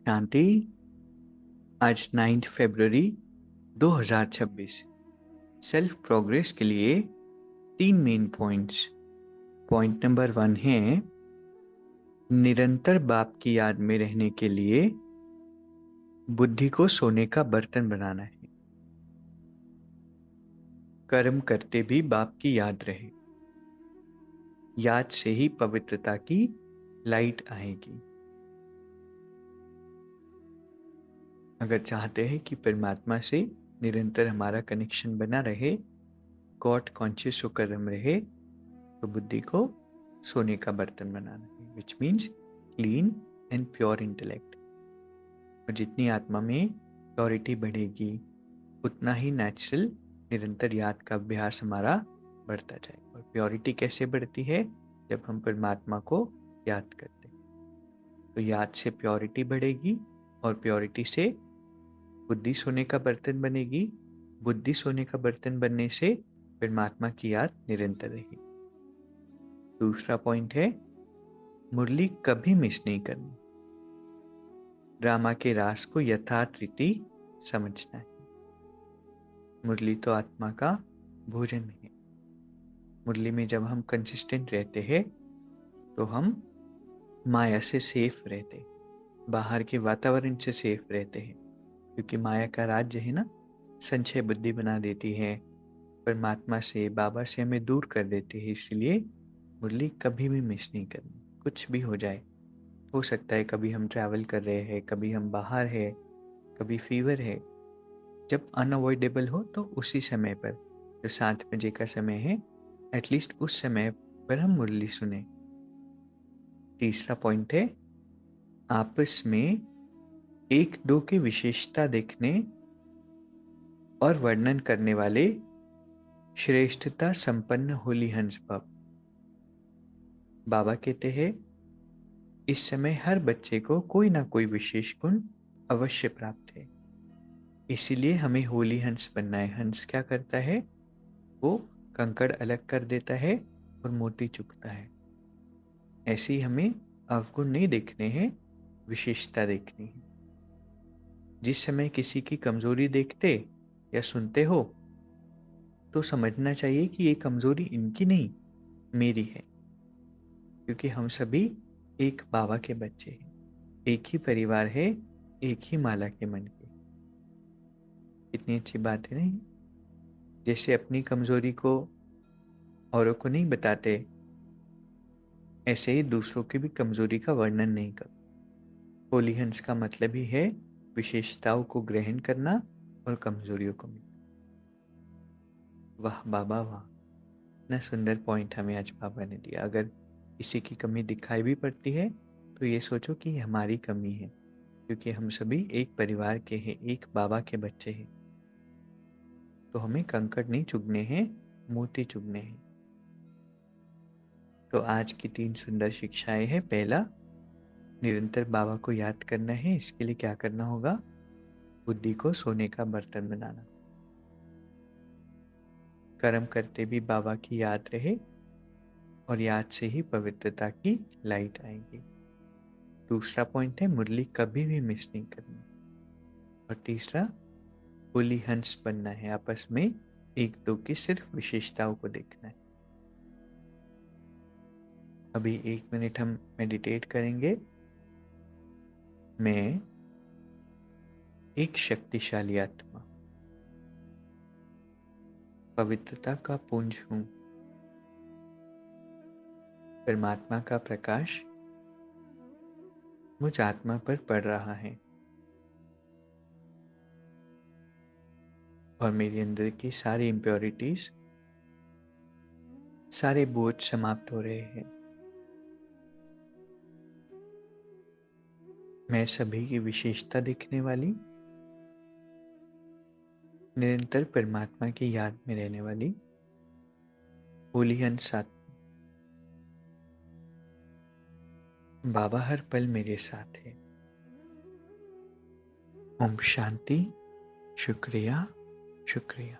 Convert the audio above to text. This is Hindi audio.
शांति। आज 9 फरवरी 2026। सेल्फ प्रोग्रेस के लिए 3 मेन पॉइंट्स। पॉइंट नंबर 1 है निरंतर बाप की याद में रहने के लिए बुद्धि को सोने का बर्तन बनाना है। कर्म करते भी बाप की याद रहे। याद से ही पवित्रता की लाइट आएगी। अगर चाहते हैं कि परमात्मा से निरंतर हमारा कनेक्शन बना रहे, गॉड कॉन्शियस होकर हम रहे, तो बुद्धि को सोने का बर्तन बनाना है, which means clean and pure intellect. और जितनी आत्मा में प्योरिटी बढ़ेगी, उतना ही नेचुरल निरंतर याद का अभ्यास हमारा बढ़ता जाए। और प्योरिटी कैसे बढ़ती है? जब हम परमात्मा को याद करते हैं, तो याद से प्योरिटी बढ़ेगी और प्योरिटी से बुद्धि सोने का बर्तन बनेगी। बुद्धि सोने का बर्तन बनने से परमात्मा की याद निरंतर रहेगी। दूसरा पॉइंट है मुरली कभी मिस नहीं करनी। ड्रामा के रास को यथार्थ रीति समझना है। मुरली तो आत्मा का भोजन है। मुरली में जब हम कंसिस्टेंट रहते हैं तो हम माया से सेफ रहते हैं, बाहर के वातावरण से सेफ रहते हैं, क्योंकि माया का राज्य है ना, संशय बुद्धि बना देती है, परमात्मा से बाबा से हमें दूर कर देती है। इसलिए मुरली कभी भी मिस नहीं करनी, कुछ भी हो जाए। हो सकता है कभी हम ट्रैवल कर रहे हैं, कभी हम बाहर है, कभी फीवर है, जब अनअवॉइडेबल हो तो उसी समय पर, जो 7 बजे का समय है, एटलीस्ट उस समय पर हम मुरली सुने। तीसरा पॉइंट है आपस में एक दो की विशेषता देखने और वर्णन करने वाले श्रेष्ठता संपन्न होली हंस भव। बाबा कहते हैं इस समय हर बच्चे को कोई ना कोई विशेष गुण अवश्य प्राप्त है, इसीलिए हमें होली हंस बनना है। हंस क्या करता है? वो कंकड़ अलग कर देता है और मोती चुगता है। ऐसे ही हमें अवगुण नहीं देखने हैं, विशेषता देखनी है। जिस समय किसी की कमजोरी देखते या सुनते हो तो समझना चाहिए कि ये कमजोरी इनकी नहीं, मेरी है, क्योंकि हम सभी एक बाबा के बच्चे हैं, एक ही परिवार है, एक ही माला के मन के। कितनी अच्छी बात है नहीं? जैसे अपनी कमजोरी को औरों को नहीं बताते, ऐसे ही दूसरों की भी कमजोरी का वर्णन नहीं करो। होली हंस का मतलब ही है विशेषताओं को ग्रहण करना और कमजोरियों को मिटाना। वाह बाबा वाह, इतना सुंदर पॉइंट हमें आज बाबा ने दिया। अगर किसी की कमी दिखाई भी पड़ती है तो ये सोचो कि हमारी कमी है, क्योंकि हम सभी एक परिवार के हैं, एक बाबा के बच्चे हैं। तो हमें कंकड़ नहीं चुगने हैं, मोती चुगने हैं। तो आज की 3 सुंदर शिक्षाएं हैं। पहला, निरंतर बाबा को याद करना है। इसके लिए क्या करना होगा? बुद्धि को सोने का बर्तन बनाना। कर्म करते भी बाबा की याद रहे और याद से ही पवित्रता की लाइट आएगी। दूसरा पॉइंट है मुरली कभी भी मिस नहीं करनी। और तीसरा, होली हंस बनना है। आपस में एक दो की सिर्फ विशेषताओं को देखना है। अभी 1 मिनट हम मेडिटेट करेंगे। मैं एक शक्तिशाली आत्मा, पवित्रता का पुंज हूं। परमात्मा का प्रकाश मुझ आत्मा पर पड़ रहा है और मेरे अंदर की सारी इम्प्योरिटीज, सारे बोझ समाप्त हो रहे हैं। मैं सभी की विशेषता दिखने वाली, निरंतर परमात्मा की याद में रहने वाली होली हंस आत्मा। बाबा हर पल मेरे साथ है। ओम शांति। शुक्रिया, शुक्रिया।